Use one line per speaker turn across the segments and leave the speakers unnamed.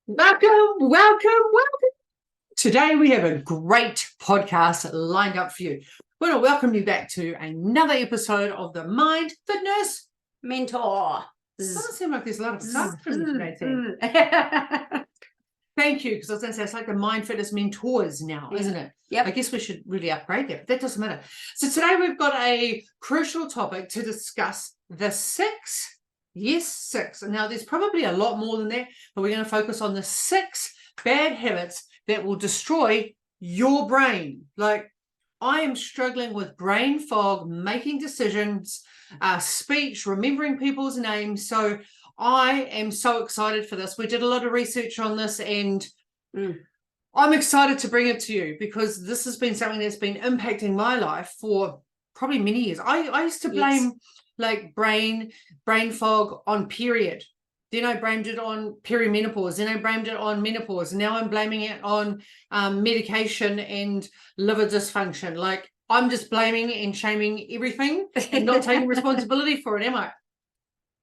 Welcome. Today we have a great podcast lined up for you. We want to welcome you back to another episode of the Mind Fitness
Mentor.
Doesn't seem like there's a lot of excitement today, Tim. Thank you, because I was going to say it's like the Mind Fitness Mentors now, isn't it?
Yep.
I guess we should really upgrade that, but that doesn't matter. So today we've got a crucial topic to discuss the six. Yes, six. Now, there's probably a lot more than that, but we're going to focus on the 6 bad habits that will destroy your brain. Like, I am struggling with brain fog, making decisions, speech, remembering people's names. So I am so excited for this. We did a lot of research on this, and I'm excited to bring it to you because this has been something that's been impacting my life for probably many years. I used to blame like brain fog on period. Then I blamed it on perimenopause. Then I blamed it on menopause. Now I'm blaming it on medication and liver dysfunction. Like, I'm just blaming and shaming everything and not taking responsibility for it, am I?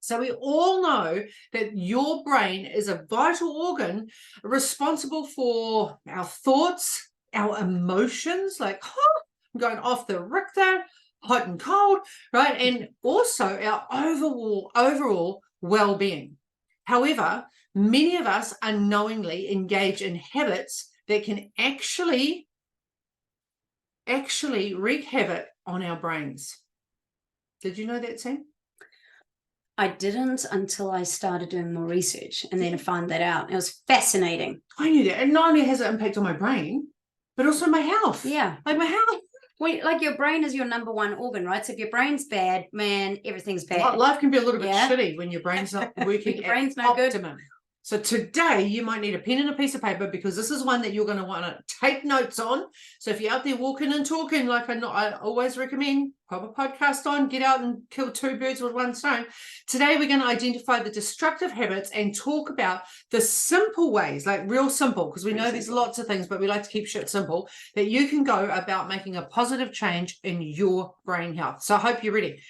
So we all know that your brain is a vital organ responsible for our thoughts, our emotions, like, I'm going off the Richter, hot and cold, right? And also our overall well-being. However, many of us unknowingly engage in habits that can actually wreak havoc on our brains. Did you know that, Sam?
I didn't until I started doing more research and then I found that out. It was fascinating.
I knew that. And not only has it impact on my brain, but also my health.
Yeah.
Like my health.
Well, like your brain is your number one organ, right? So if your brain's bad, man, everything's bad.
Life can be a little bit shitty when your brain's not working
your brain's
at
no
optimum.
good.
So today you might need a pen and a piece of paper, because this is one that you're going to want to take notes on. So if you're out there walking and talking, like I always recommend, pop a podcast on, get out and kill 2 birds with 1 stone. Today we're going to identify the destructive habits and talk about the simple ways, like real simple, because we know there's lots of things, but we like to keep shit simple, that you can go about making a positive change in your brain health. So I hope you're ready.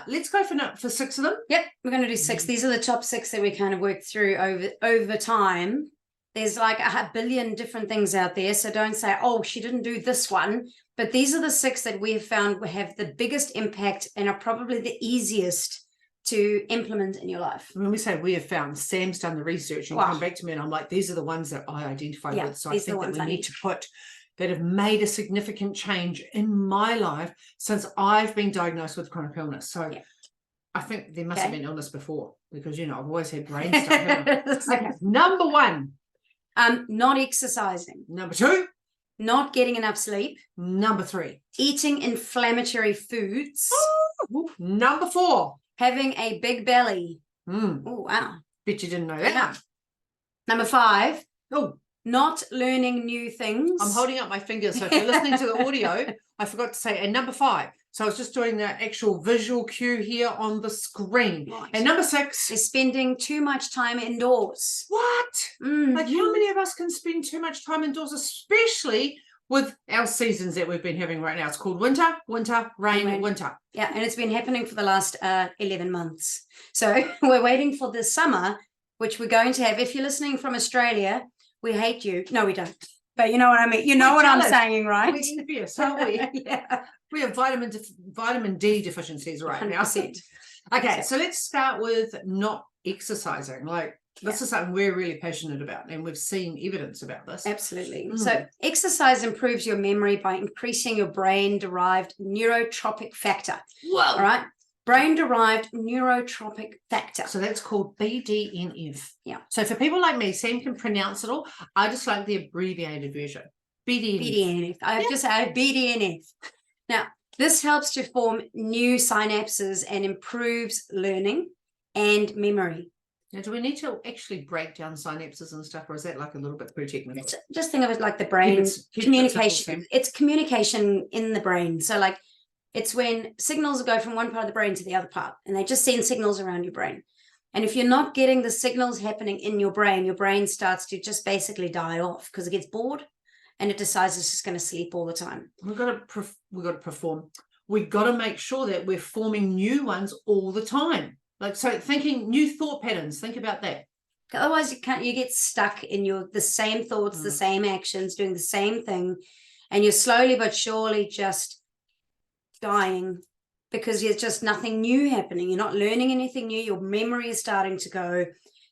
Let's go for 6 of them.
Yep, we're going to do 6. These are the top 6 that we kind of worked through over time. There's like a billion different things out there, so don't say, oh, she didn't do this one. But these are the 6 that we have found have the biggest impact and are probably the easiest to implement in your life.
When we say we have found, Sam's done the research and come back to me, and I'm like, these are the ones that I identified with. So I think that we need to put that have made a significant change in my life since I've been diagnosed with chronic illness. So I think there must have been illness before, because, you know, I've always had brain stuff. Okay, number 1.
Not exercising.
Number 2.
Not getting enough sleep.
Number 3.
Eating inflammatory foods.
Ooh, number 4.
Having a big belly.
Oh,
wow.
Bet you didn't know that.
Number 5.
Oh.
Not learning new things.
I'm holding up my fingers, so if you're listening to the audio, I forgot to say, and number 5. So I was just doing the actual visual cue here on the screen. Right. And number 6
is spending too much time indoors.
What? Like, how many of us can spend too much time indoors, especially with our seasons that we've been having right now? It's called winter, rain, winter.
Yeah, and it's been happening for the last 11 months. So we're waiting for the summer, which we're going to have. If you're listening from Australia, we hate you. No, we don't. But you know what I mean. You know what I'm saying, right?
We're envious, aren't we? We have vitamin D deficiencies right 100%. Now. Okay, so let's start with not exercising. Like, this is something we're really passionate about, and we've seen evidence about this.
Absolutely. So exercise improves your memory by increasing your brain-derived neurotropic factor. Whoa. All right. Brain-derived neurotropic factor.
So that's called BDNF.
Yeah.
So for people like me, Sam can pronounce it all. I just like the abbreviated version. BDNF.
I just say BDNF. Now, this helps to form new synapses and improves learning and memory.
Now, do we need to actually break down synapses and stuff, or is that like a little bit too technical?
Just think of it like the brain communication. It's communication in the brain. So like, it's when signals go from one part of the brain to the other part, and they just send signals around your brain. And if you're not getting the signals happening in your brain starts to just basically die off because it gets bored and it decides it's just going to sleep all the time.
We've got to perform. We've got to make sure that we're forming new ones all the time. Like, so thinking new thought patterns, think about that.
Otherwise, you get stuck in the same thoughts, the same actions, doing the same thing, and you're slowly but surely just dying because there's just nothing new happening. You're not learning anything new. Your memory is starting to go.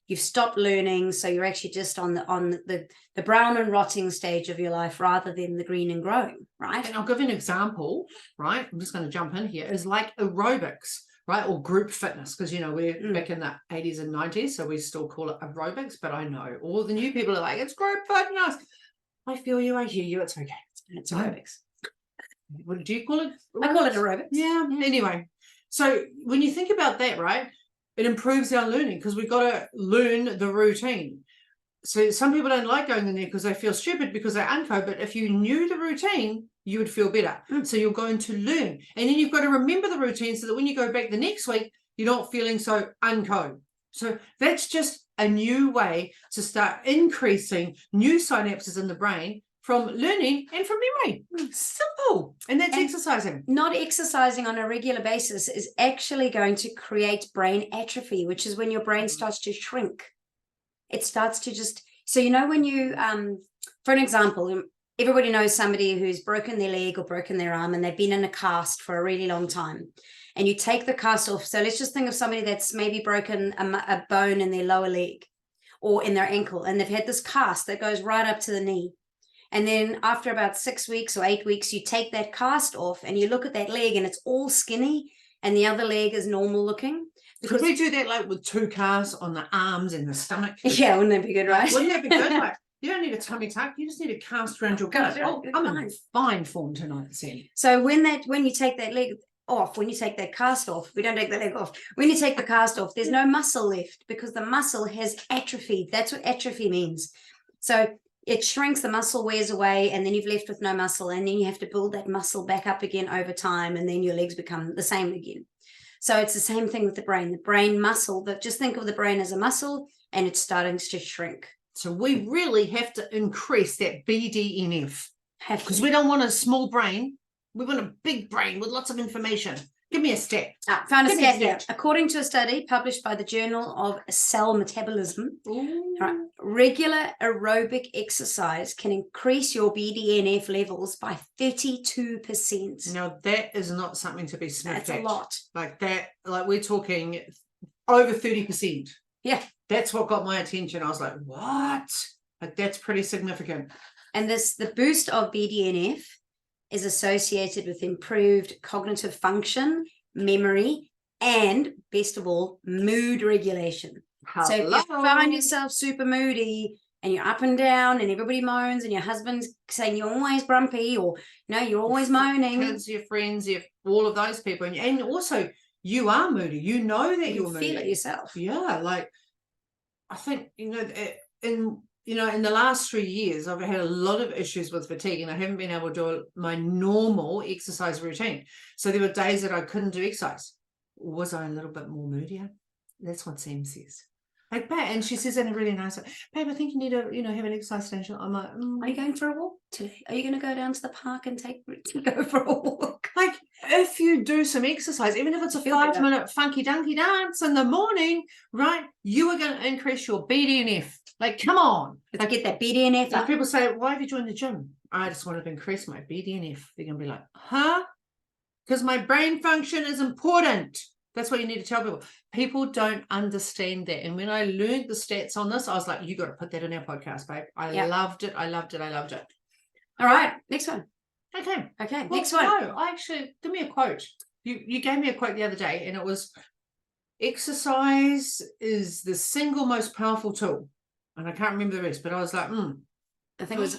You've stopped learning, so you're actually just on the brown and rotting stage of your life rather than the green and growing, right?
And I'll give you an example, right? I'm just going to jump in here. Is like aerobics, right? Or group fitness, because, you know, we're back in the 80s and 90s, so we still call it aerobics, but I know all the new people are like, it's group fitness. I feel you, I hear you, it's okay.
It's aerobics.
What do you call it?
I call it aerobics.
Yeah, anyway. So when you think about that, right, it improves our learning because we've got to learn the routine. So some people don't like going in there because they feel stupid because they're unco, but if you knew the routine, you would feel better. So you're going to learn. And then you've got to remember the routine so that when you go back the next week, you're not feeling so unco. So that's just a new way to start increasing new synapses in the brain from learning and from memory. Simple. And that's exercising.
Not exercising on a regular basis is actually going to create brain atrophy, which is when your brain starts to shrink. It starts to just, so you know when you, for an example, everybody knows somebody who's broken their leg or broken their arm and they've been in a cast for a really long time. And you take the cast off. So let's just think of somebody that's maybe broken a bone in their lower leg or in their ankle, and they've had this cast that goes right up to the knee. And then after about 6 weeks or 8 weeks, you take that cast off and you look at that leg and it's all skinny and the other leg is normal looking.
Could we do that like with 2 casts on the arms and the stomach?
Yeah, wouldn't that be good, right?
Wouldn't that be good? Like, you don't need a tummy tuck. You just need a cast around your gut. Oh, I'm in fine form tonight, Sam.
So when you take that leg off, when you take that cast off, we don't take the leg off. When you take the cast off, there's no muscle left because the muscle has atrophied. That's what atrophy means. So it shrinks, the muscle wears away, and then you've left with no muscle, and then you have to build that muscle back up again over time, and then your legs become the same again. So it's the same thing with the brain muscle, but just think of the brain as a muscle and it's starting to shrink.
So we really have to increase that BDNF because we don't want a small brain. We want a big brain with lots of information. Give me a stat.
Found a stat here. According to a study published by the Journal of Cell Metabolism, right, regular aerobic exercise can increase your BDNF levels by 32%.
Now, that is not something to be sniffed at.
That's a lot.
Like that, like we're talking over 30%.
Yeah.
That's what got my attention. I was like, what? Like, that's pretty significant.
And the boost of BDNF is associated with improved cognitive function, memory, and best of all, mood regulation.
Hello.
So if you find yourself super moody and you're up and down and everybody moans and your husband's saying you're always grumpy or you're always moaning.
Kids, your friends, all of those people. And also you are moody. You know that you're moody.
You feel it yourself.
Yeah. Like I think, in the last 3 years, I've had a lot of issues with fatigue and I haven't been able to do my normal exercise routine. So there were days that I couldn't do exercise. Was I a little bit more moodier? That's what Sam says. Like, and she says in a really nice way, babe, I think you need to, have an exercise station. I'm like,
are you going for a walk today? Are you going to go down to the park and go for a walk?
Like, if you do some exercise, even if it's a 5-minute funky dunky dance in the morning, right, you are going to increase your BDNF. Like, come on.
Let's get that BDNF up.
People say, why have you joined the gym? I just wanted to increase my BDNF. They're going to be like, huh? Because my brain function is important. That's what you need to tell people. People don't understand that. And when I learned the stats on this, I was like, you got to put that in our podcast, babe. I loved it. I loved it. I loved it.
All right. Next one.
Okay.
Well, next one.
No, give me a quote. You gave me a quote the other day, and it was, exercise is the single most powerful tool. And I can't remember the rest, but I was like,
I think it was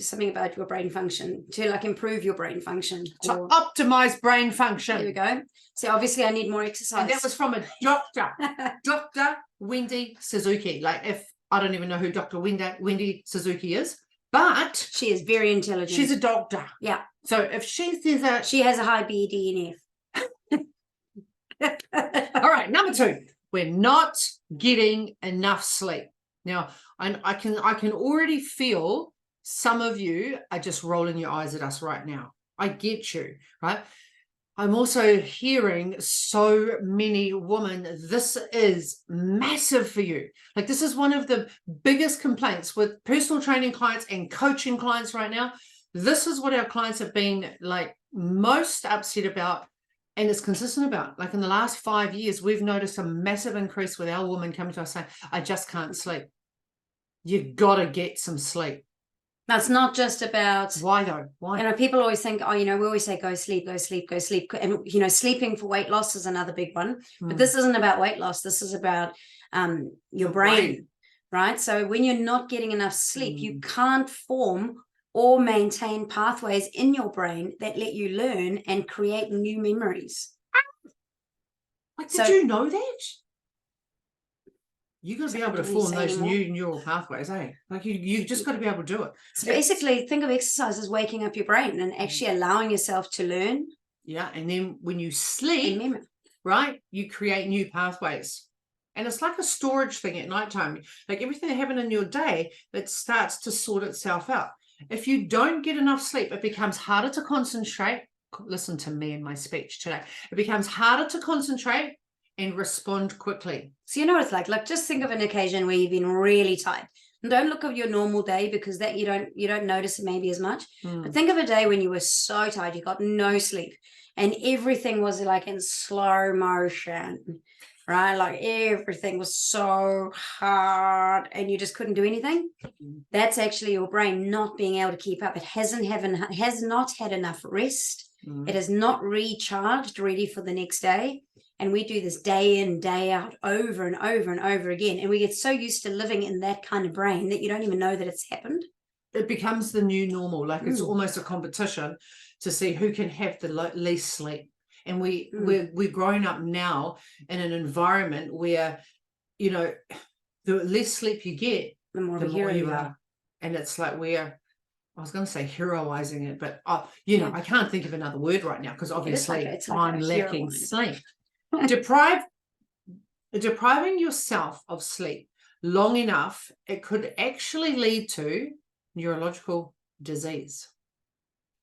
something about your brain function, to like improve your brain function.
To optimize brain function.
There we go. So obviously I need more exercise.
And that was from a doctor, Dr. Wendy Suzuki. Like, if I don't even know who Dr. Wendy Suzuki is, but
she is very intelligent.
She's a doctor.
Yeah.
So if she says that,
she has a high BDNF.
All right, number 2, we're not getting enough sleep. Now, I can already feel some of you are just rolling your eyes at us right now. I get you, right? I'm also hearing so many women, this is massive for you. Like, this is one of the biggest complaints with personal training clients and coaching clients right now. This is what our clients have been like most upset about, and it's consistent about. Like, in the last 5 years, we've noticed a massive increase with our women coming to us saying, I just can't sleep. You gotta get some sleep.
That's not just about,
why though? Why?
You know, people always think, oh, you know, we always say go sleep, go sleep, go sleep. And, you know, sleeping for weight loss is another big one. But this isn't about weight loss. This is about your brain, right? So when you're not getting enough sleep, you can't form or maintain pathways in your brain that let you learn and create new memories.
Like, did you know that? You got to be able to form those new neural pathways, eh? Like, you just got to be able to do it.
So basically, think of exercise as waking up your brain and actually allowing yourself to learn.
Yeah, and then when you sleep, right, you create new pathways. And it's like a storage thing at nighttime. Like, everything that happened in your day, it starts to sort itself out. If you don't get enough sleep, it becomes harder to concentrate. Listen to me in my speech today. It becomes harder to concentrate and respond quickly. So
you know what it's like just think of an occasion where you've been really tired, and don't look at your normal day, because that you don't notice it maybe as much. But think of a day when you were so tired, you got no sleep, and everything was like in slow motion, right? Like everything was so hard and you just couldn't do anything. That's actually your brain not being able to keep up. It has not had enough rest. It is not recharged, ready for the next day. And we do this day in, day out, over and over and over again. And we get so used to living in that kind of brain that you don't even know that it's happened.
It becomes the new normal. Like, it's almost a competition to see who can have the least sleep. And we're growing up now in an environment where, you know, the less sleep you get, the more you are. And it's like I was going to say heroizing it, but you know, I can't think of another word right now, because obviously I'm lacking sleep. Depriving yourself of sleep long enough, it could actually lead to neurological disease.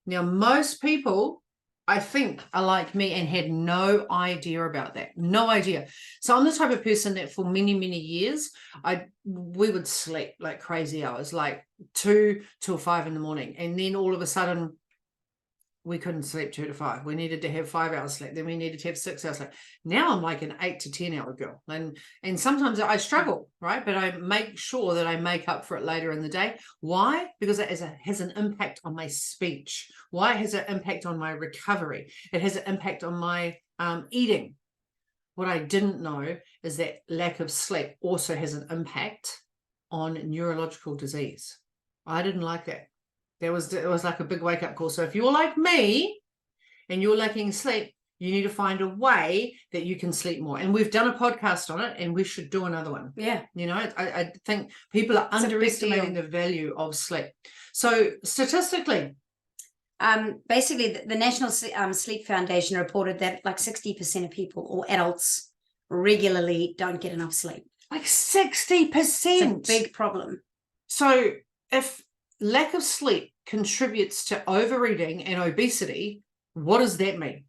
Now, most people, I think, are like me and had no idea about that. No idea. So I'm the type of person that for many, many years, we would sleep like crazy hours, like 2 till 5 in the morning. And then all of a sudden, we couldn't sleep 2 to 5. We needed to have 5 hours sleep. Then we needed to have 6 hours sleep. Now I'm like an 8 to 10 hour girl. And sometimes I struggle, right? But I make sure that I make up for it later in the day. Why? Because it has an impact on my speech. Why? It has an impact on my recovery. It has an impact on my eating. What I didn't know is that lack of sleep also has an impact on neurological disease. I didn't like that. It was like a big wake-up call. So if you're like me and you're lacking sleep, you need to find a way that you can sleep more. And we've done a podcast on it, and we should do another one.
Yeah.
You know, I think people are underestimating the value of sleep. So statistically,
basically the National Sleep Foundation reported that like 60% of people or adults regularly don't get enough sleep.
Like 60%.
It's a big problem.
So if lack of sleep contributes to overeating and obesity, what does that mean?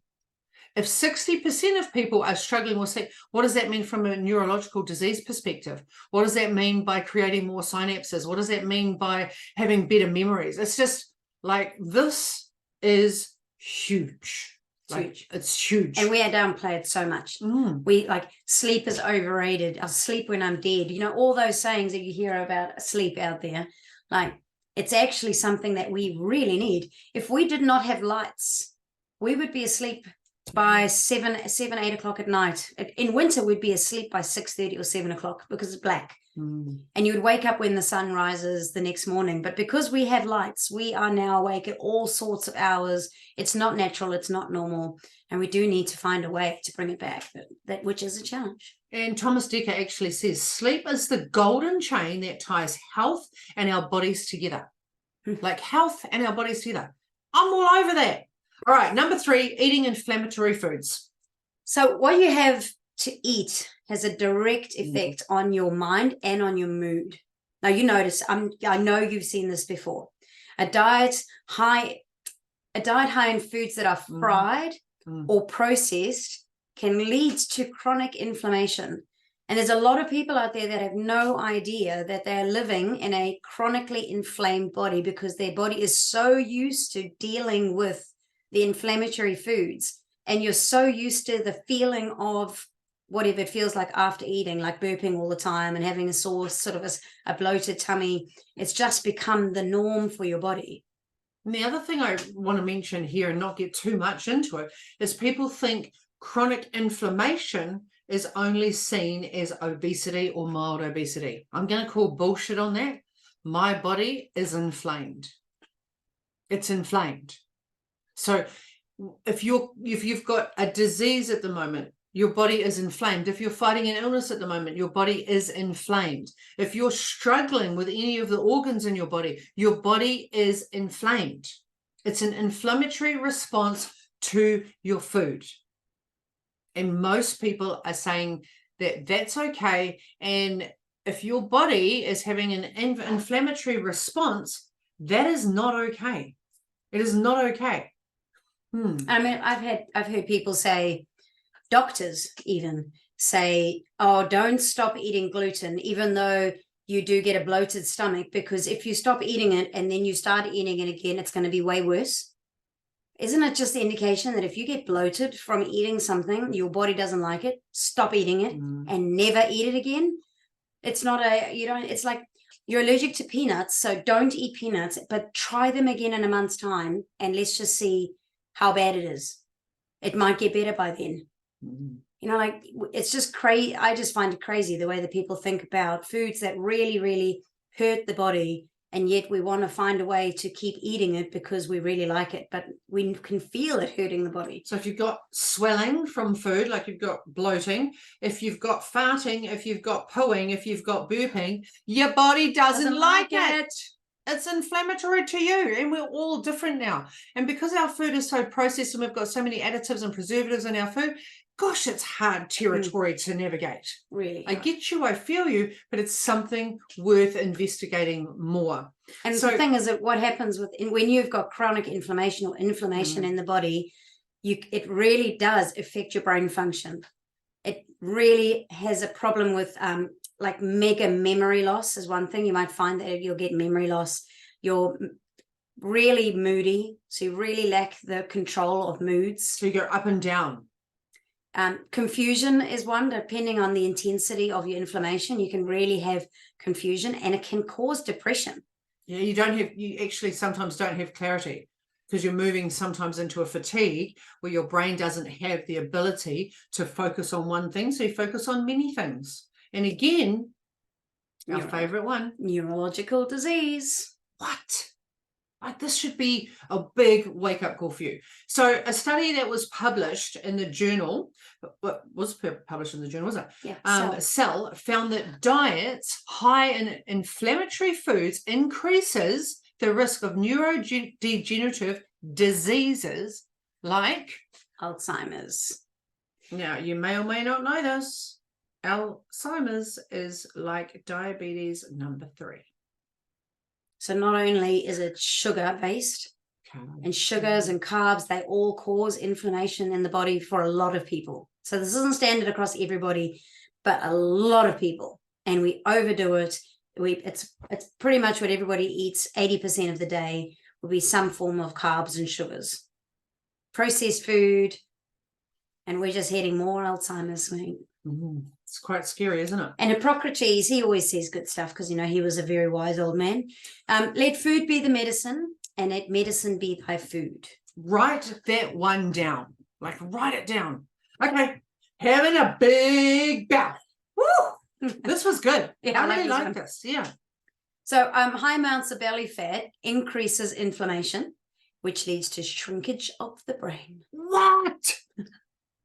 If 60% of people are struggling with sleep, what does that mean from a neurological disease perspective? What does that mean by creating more synapses? What does that mean by having better memories? It's just like, this is huge. It's huge.
And we are downplayed so much. We like, sleep is overrated. I'll sleep when I'm dead. You know, all those sayings that you hear about sleep out there, like, it's actually something that we really need. If we did not have lights, we would be asleep by 7, 8 o'clock at night. In winter, we'd be asleep by 6:30 or 7 o'clock because it's black. And you would wake up when the sun rises the next morning. But because we have lights, we are now awake at all sorts of hours. It's not natural. It's not normal. And we do need to find a way to bring it back, which is a challenge.
And Thomas Dekker actually says, sleep is the golden chain that ties health and our bodies together. Like, health and our bodies together. I'm all over that. All right, number 3, eating inflammatory foods.
So what you have to eat has a direct effect on your mind and on your mood. Now, you notice, I know you've seen this before. A diet high in foods that are fried or processed can lead to chronic inflammation. And there's a lot of people out there that have no idea that they're living in a chronically inflamed body because their body is so used to dealing with the inflammatory foods. And you're so used to the feeling of whatever it feels like after eating, like burping all the time and having a sore, sort of a bloated tummy. It's just become the norm for your body.
And the other thing I want to mention here and not get too much into it is people think chronic inflammation is only seen as obesity or mild obesity. I'm going to call bullshit on that. My body is inflamed. It's inflamed. So if you've got a disease at the moment, your body is inflamed. If you're fighting an illness at the moment, your body is inflamed. If you're struggling with any of the organs in your body is inflamed. It's an inflammatory response to your food. And most people are saying that that's okay. And if your body is having an inflammatory response, that is not okay. It is not okay.
I mean, I've heard people say, doctors even say, oh, don't stop eating gluten, even though you do get a bloated stomach, because if you stop eating it and then you start eating it again, it's going to be way worse. Isn't it just the indication that if you get bloated from eating something, your body doesn't like it, stop eating it and never eat it again? It's not it's like you're allergic to peanuts, so don't eat peanuts, but try them again in a month's time and let's just see how bad it is. It might get better by then. You know, like, it's just crazy. I just find it crazy the way that people think about foods that really, really hurt the body, and yet we want to find a way to keep eating it because we really like it, but we can feel it hurting the body.
So if you've got swelling from food, like you've got bloating, if you've got farting, if you've got pooing, if you've got burping, your body doesn't like it. It's inflammatory to you, and we're all different now. And because our food is so processed and we've got so many additives and preservatives in our food, gosh, it's hard territory to navigate.
Really,
I get you, I feel you, but it's something worth investigating more.
And so, the thing is that what happens when you've got chronic inflammation or inflammation in the body, it really does affect your brain function. It really has a problem with like mega memory loss is one thing. You might find that you'll get memory loss. You're really moody, so you really lack the control of moods.
So you go up and down.
Confusion is one, depending on the intensity of your inflammation. You can really have confusion, and it can cause depression.
Yeah, you actually sometimes don't have clarity because you're moving sometimes into a fatigue where your brain doesn't have the ability to focus on one thing. So you focus on many things. And again, our favorite one,
neurological disease.
What? Like, this should be a big wake-up call for you. So a study that was published in the journal, was published in the journal, was it?
Yeah.
Cell found that diets high in inflammatory foods increases the risk of neurodegenerative diseases like
Alzheimer's.
Now, you may or may not know this. Alzheimer's is like diabetes number 3.
So not only is it sugar-based, and sugars and carbs, they all cause inflammation in the body for a lot of people. So this isn't standard across everybody, but a lot of people. And we overdo it. It's pretty much what everybody eats 80% of the day will be some form of carbs and sugars. Processed food, and we're just heading more Alzheimer's.
It's quite scary, isn't it?
And Hippocrates, he always says good stuff because, he was a very wise old man. Let food be the medicine, and let medicine be thy food.
Write that one down. Like, write it down. Okay. Having a big bath. Woo! This was good.
Yeah,
I really like this. Yeah.
So high amounts of belly fat increases inflammation, which leads to shrinkage of the brain.
What?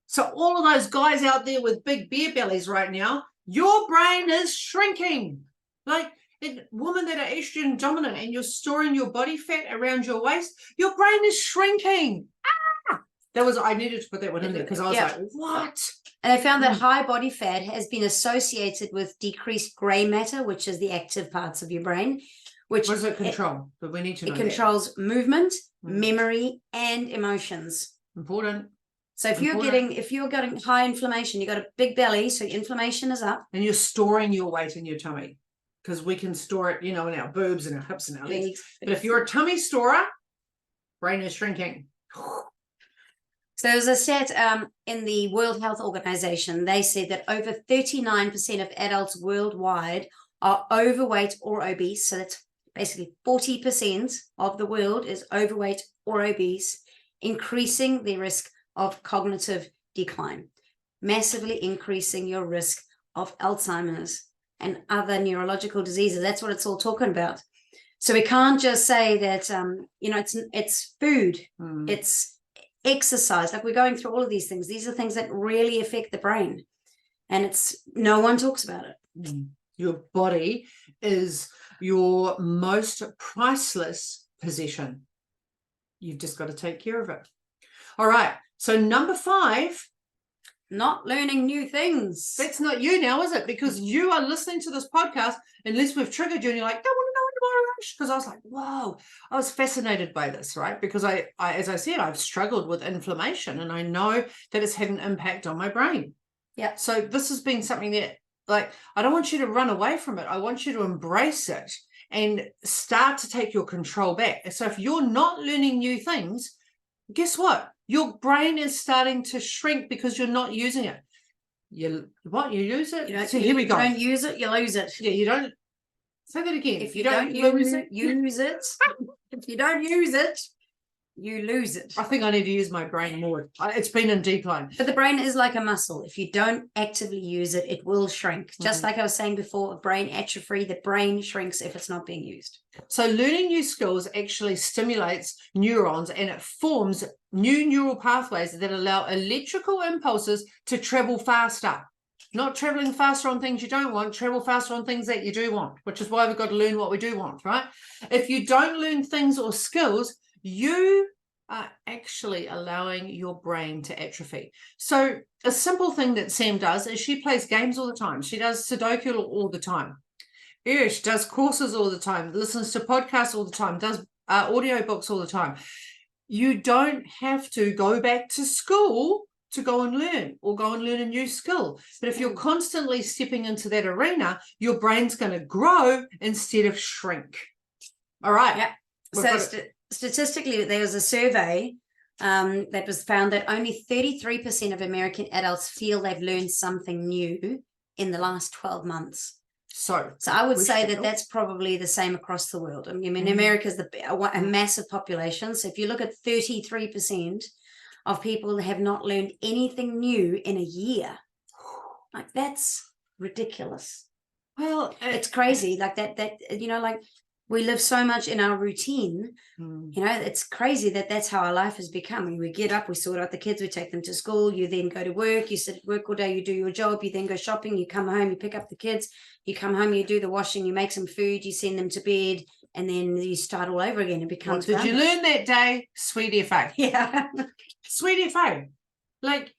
So all of those guys out there with big beer bellies right now, your brain is shrinking. Like, women that are estrogen dominant and you're storing your body fat around your waist, your brain is shrinking. I needed to put that one in there because I was like, what?
And they found that high body fat has been associated with decreased gray matter, which is the active parts of your brain. What does it
control? But we need to know
it controls movement, memory, and emotions.
Important.
So if you're getting high inflammation, you got a big belly, so inflammation is up.
And you're storing your weight in your tummy, because we can store it, in our boobs and our hips and our legs. But if you're a tummy storer, brain is shrinking.
So there was a stat in the World Health Organization. They said that over 39% of adults worldwide are overweight or obese. So that's basically 40% of the world is overweight or obese, increasing the risk of cognitive decline, massively increasing your risk of Alzheimer's and other neurological diseases. That's what it's all talking about. So we can't just say that, it's food, it's exercise. Like, we're going through all of these things. These are things that really affect the brain, and no one talks about it.
Your body is your most priceless possession. You've just got to take care of it. All right. So number 5.
Not learning new things.
That's not you now, is it? Because you are listening to this podcast, unless we've triggered you and you're like, don't want to know anymore. Because I was like, whoa, I was fascinated by this, right? Because I, as I said, I've struggled with inflammation, and I know that it's had an impact on my brain.
Yeah.
So this has been something that, like, I don't want you to run away from it. I want you to embrace it and start to take your control back. So if you're not learning new things, guess what? Your brain is starting to shrink because you're not using it. You use it? So here we go.
You don't use it, you lose it.
Yeah, you don't. Say that again.
If you don't use it, use it. If you don't use it, you lose it.
I think I need to use my brain more. It's been in decline.
But the brain is like a muscle. If you don't actively use it, it will shrink. Just like I was saying before, brain atrophy, the brain shrinks if it's not being used.
So learning new skills actually stimulates neurons, and it forms new neural pathways that allow electrical impulses to travel faster. Not traveling faster on things you don't want, travel faster on things that you do want, which is why we've got to learn what we do want, right? If you don't learn things or skills, you are actually allowing your brain to atrophy. So a simple thing that Sam does is she plays games all the time. She does Sudoku all the time. She does courses all the time, listens to podcasts all the time, does audio books all the time. You don't have to go back to school to go and learn, or go and learn a new skill. But if you're constantly stepping into that arena, your brain's going to grow instead of shrink. All right.
Yeah. So statistically, there was a survey that was found that only 33% of American adults feel they've learned something new in the last 12 months. So I would say that that's probably the same across the world. I mean, America's a massive population. So if you look at 33% of people that have not learned anything new in a year, like, that's ridiculous.
Well,
it's crazy. Like that, like, we live so much in our routine, it's crazy that that's how our life has become. We get up, we sort out the kids, we take them to school, you then go to work, you sit at work all day, you do your job, you then go shopping, you come home, you pick up the kids, you come home, you do the washing, you make some food, you send them to bed, and then you start all over again. It becomes
what did you learn that day? Sweet FA.
Yeah.
Sweet FA. Like,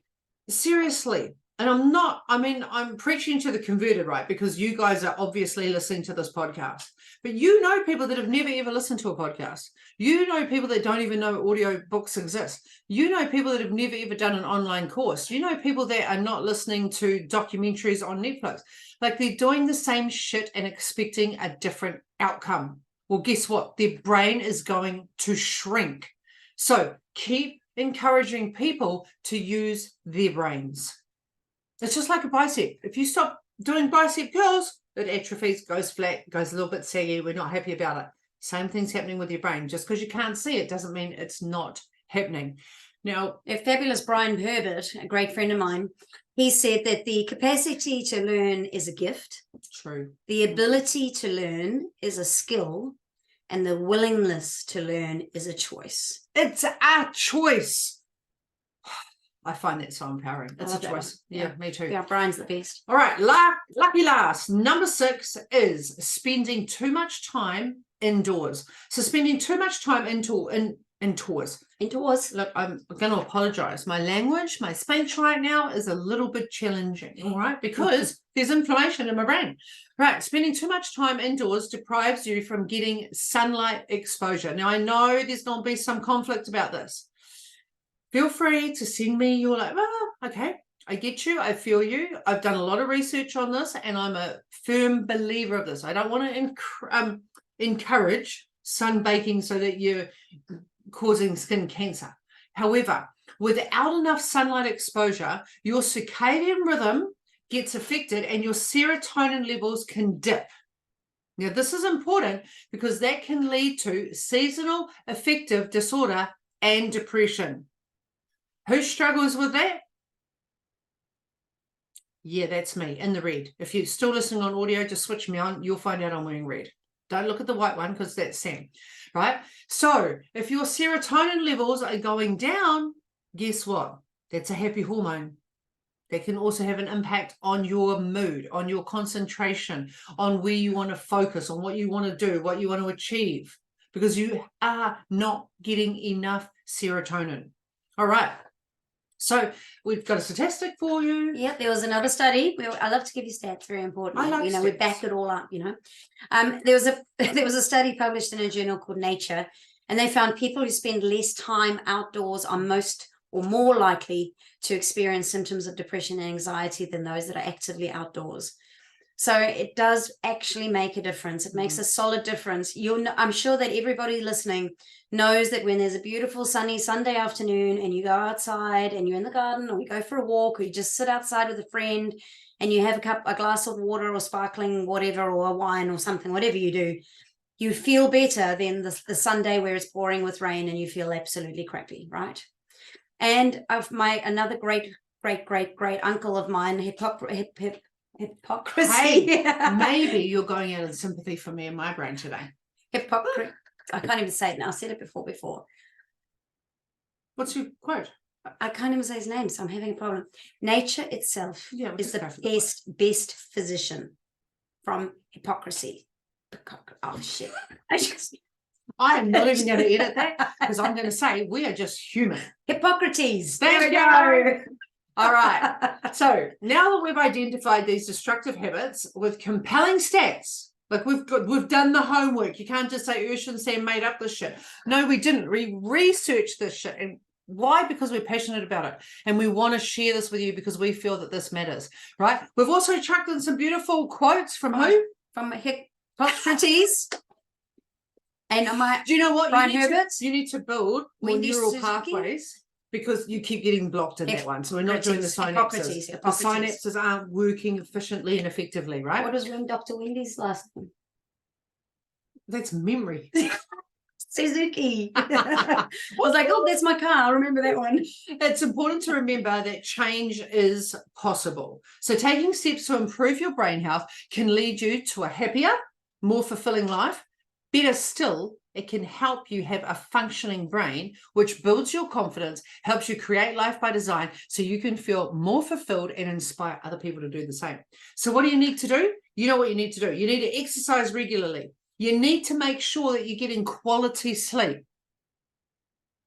seriously. And I'm preaching to the converted, right? Because you guys are obviously listening to this podcast. But you know people that have never ever listened to a podcast. You know people that don't even know audio books exist. You know people that have never ever done an online course. You know people that are not listening to documentaries on Netflix. Like, they're doing the same shit and expecting a different outcome. Well, guess what? Their brain is going to shrink. So keep encouraging people to use their brains. It's just like a bicep. If you stop doing bicep curls, it atrophies, goes flat, goes a little bit saggy. We're not happy about it. Same thing's happening with your brain. Just because you can't see it doesn't mean it's not happening. Now,
a fabulous Brian Herbert, a great friend of mine, he said that the capacity to learn is a gift.
True.
The ability to learn is a skill, and the willingness to learn is a choice.
It's a choice. I find that so empowering. It's a choice. Yeah, me too.
Yeah, Brian's the best.
All right, lucky last. Number 6 is spending too much time indoors. So spending too much time indoors. Look, I'm going to apologize. My language, my speech right now is a little bit challenging, all right, because there's inflammation in my brain. Right, spending too much time indoors deprives you from getting sunlight exposure. Now, I know there's going to be some conflict about this. feel free to send me your like, oh, okay, I get you, I feel you. I've done a lot of research on this, and I'm a firm believer of this. I don't want to encourage sunbaking so that you're causing skin cancer. However, without enough sunlight exposure, your circadian rhythm gets affected and your serotonin levels can dip. Now, this is important because that can lead to seasonal affective disorder and depression. Who struggles with that? Yeah, that's me in the red. If you're still listening on audio, just switch me on. You'll find out I'm wearing red. Don't look at the white one because that's Sam, right? So if your serotonin levels are going down, guess what? That's a happy hormone. That can also have an impact on your mood, on your concentration, on where you want to focus, on what you want to do, what you want to achieve, because you are not getting enough serotonin. All right. So we've got a statistic for you.
Yep, there was another study. I love to give you stats, very important.
I like
we back it all up, There was a study published in a journal called Nature, and they found people who spend less time outdoors are more likely to experience symptoms of depression and anxiety than those that are actively outdoors. So it does actually make a difference. It makes a solid difference. I'm sure that everybody listening knows that when there's a beautiful sunny Sunday afternoon and you go outside and you're in the garden, or you go for a walk, or you just sit outside with a friend and you have a glass of water or sparkling whatever, or a wine or something, whatever you do, you feel better than the Sunday where it's pouring with rain and you feel absolutely crappy, right? And of another great uncle of mine, hypocrisy.
Hey, maybe you're going out in sympathy for me and my brain today.
Hypocrite. I can't even say it now. I said it before.
What's your quote?
I can't even say his name, so I'm having a problem. Nature itself is the best physician from hypocrisy. Oh, shit.
I am not even going to edit that because I'm going to say we are just human.
Hippocrates.
There we go. All right. So now that we've identified these destructive habits with compelling stats, like we've done the homework. You can't just say Ursh and Sam made up this shit. No, we didn't. We researched this shit. And why? Because we're passionate about it. And we want to share this with you because we feel that this matters, right? We've also chucked in some beautiful quotes from who?
From Hippocrates. And
do you know what?
Brian Herbert?
You need to build more neural pathways. Because you keep getting blocked in that one. So we're not doing the synapses. The synapses aren't working efficiently and effectively, right?
What was Dr. Wendy's last name?
That's memory.
Suzuki. I was like, oh, that's my car. I'll remember that one.
It's important to remember that change is possible. So taking steps to improve your brain health can lead you to a happier, more fulfilling life. Better still, it can help you have a functioning brain, which builds your confidence, helps you create life by design so you can feel more fulfilled and inspire other people to do the same. So what do you need to do? You know what you need to do. You need to exercise regularly. You need to make sure that you're getting quality sleep.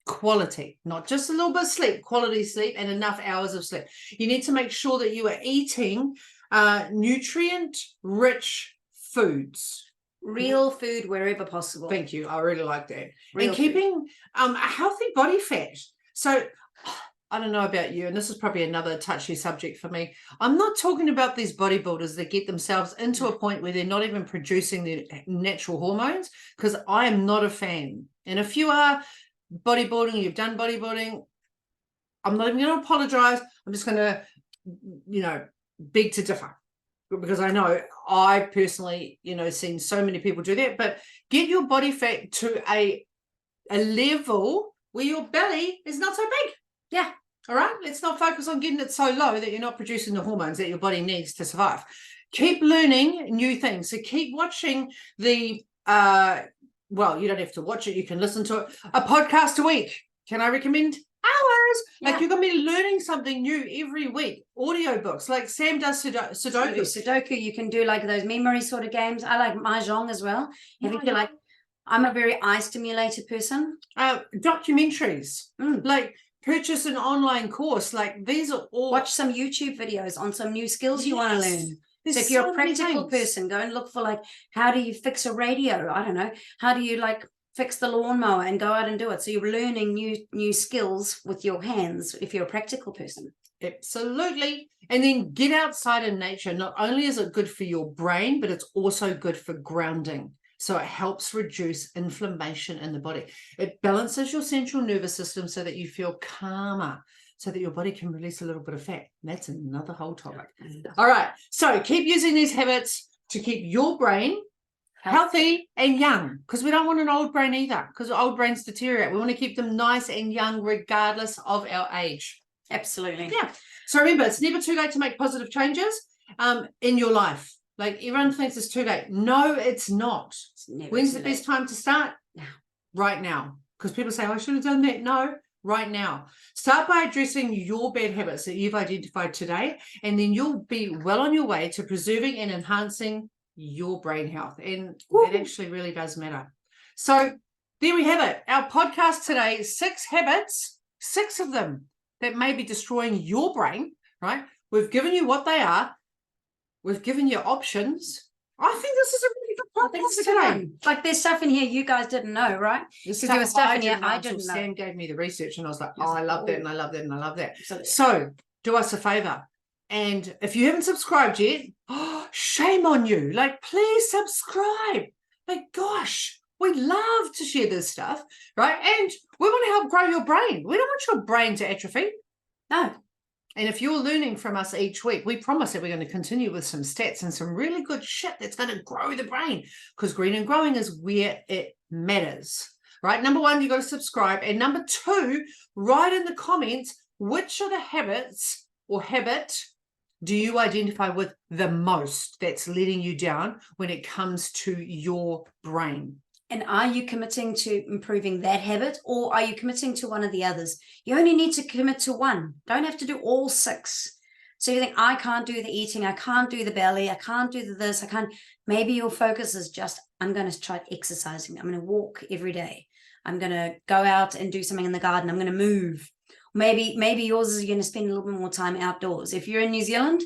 Quality, not just a little bit of sleep, quality sleep and enough hours of sleep. You need to make sure that you are eating nutrient-rich foods.
Real food wherever possible.
Thank you. I really like that. And keeping a healthy body fat. So I don't know about you, and this is probably another touchy subject for me. I'm not talking about these bodybuilders that get themselves into a point where they're not even producing their natural hormones, because I am not a fan. And if you are bodybuilding, you've done bodybuilding, I'm not even going to apologize. I'm just going to, beg to differ. Because I know I personally, seen so many people do that, but get your body fat to a level where your belly is not so big.
Yeah.
All right. Let's not focus on getting it so low that you're not producing the hormones that your body needs to survive. Keep learning new things. So keep watching you don't have to watch it. You can listen to it. A podcast a week. Can I recommend? Hours.
Yeah.
Like you're going to be learning something new every week. Audiobooks, like Sam does Sudoku.
Sudoku, you can do like those memory sort of games. I like Mahjong as well. I'm a very eye stimulated person.
Documentaries, like purchase an online course. Like these are all.
Watch some YouTube videos on some new skills you want to learn. So if you're a practical person, go and look for how do you fix a radio? I don't know. How do you fix the lawnmower and go out and do it. So you're learning new skills with your hands if you're a practical person.
Absolutely. And then get outside in nature. Not only is it good for your brain, but it's also good for grounding. So it helps reduce inflammation in the body. It balances your central nervous system so that you feel calmer, so that your body can release a little bit of fat. That's another whole topic. All right. So keep using these habits to keep your brain healthy and young, because we don't want an old brain either, because old brains deteriorate. We want to keep them nice and young regardless of our age.
Absolutely.
Yeah. So remember, it's never too late to make positive changes in your life. Like, everyone thinks it's too late. No, it's not. When's the best time to start?
Now.
Right now. Because people say, oh, I should have done that. No, right now. Start by addressing your bad habits that you've identified today, and then you'll be well on your way to preserving and enhancing your brain health. And that actually really does matter. So there we have it. Our podcast today, 6 habits, 6 of them that may be destroying your brain, right? We've given you what they are. We've given you options. I think this is a really good podcast today.
Like, there's stuff in here you guys didn't know, right?
Because
there was stuff in here I didn't know.
Sam gave me the research, and I was like, oh, I love that, and I love that, and I love that.
Absolutely.
So do us a favor. And if you haven't subscribed yet, oh, shame on you. Like, please subscribe. Like, gosh, we love to share this stuff, right? And we want to help grow your brain. We don't want your brain to atrophy.
No.
And if you're learning from us each week, we promise that we're going to continue with some stats and some really good shit that's going to grow the brain, because green and growing is where it matters, right? Number 1, you got to subscribe. And number 2, write in the comments, which are the habits or habit do you identify with the most that's letting you down when it comes to your brain?
And are you committing to improving that habit, or are you committing to one of the others? You only need to commit to one. Don't have to do all 6. So you think, I can't do the eating, I can't do the belly, I can't do the this, I can't. Maybe your focus is just, I'm going to try exercising. I'm going to walk every day. I'm going to go out and do something in the garden. I'm going to move. Maybe yours is, you're going to spend a little bit more time outdoors. If you're in New Zealand,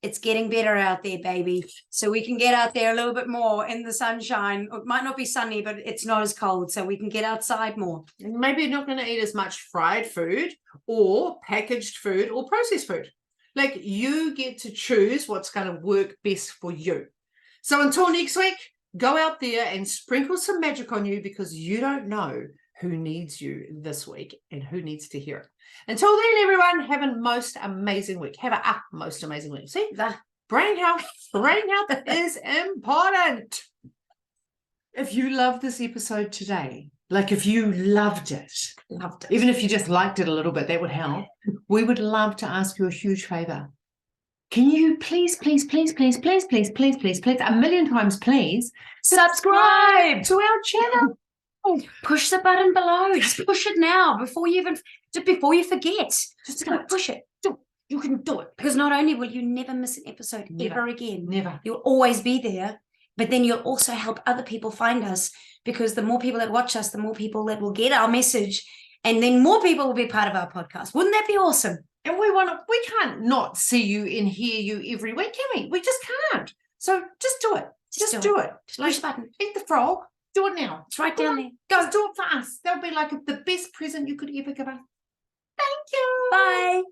it's getting better out there, baby. So we can get out there a little bit more in the sunshine. It might not be sunny, but it's not as cold. So we can get outside more.
Maybe you're not going to eat as much fried food or packaged food or processed food. Like, you get to choose what's going to work best for you. So until next week, go out there and sprinkle some magic on you, because you don't know who needs you this week and who needs to hear it. Until then, everyone, have a most amazing week. Have a most amazing week. See, the brain health is important. If you love this episode today, like if you loved it, even if you just liked it a little bit, that would help. We would love to ask you a huge favor. Can you please, a million times, please, subscribe to our channel?
Push the button below. Just push it now before you forget. Just push it.
You can do it.
Because not only will you never miss an episode ever again,
never.
You'll always be there, but then you'll also help other people find us, because the more people that watch us, the more people that will get our message, and then more people will be part of our podcast. Wouldn't that be awesome?
And we can't not see you and hear you every week, can we? We just can't. So just do it. Just do it.
Just push the button.
Eat the frog. Do it now.
It's right down there.
Go. Just do it for us. That'll be like the best present you could ever give us. Thank you.
Bye.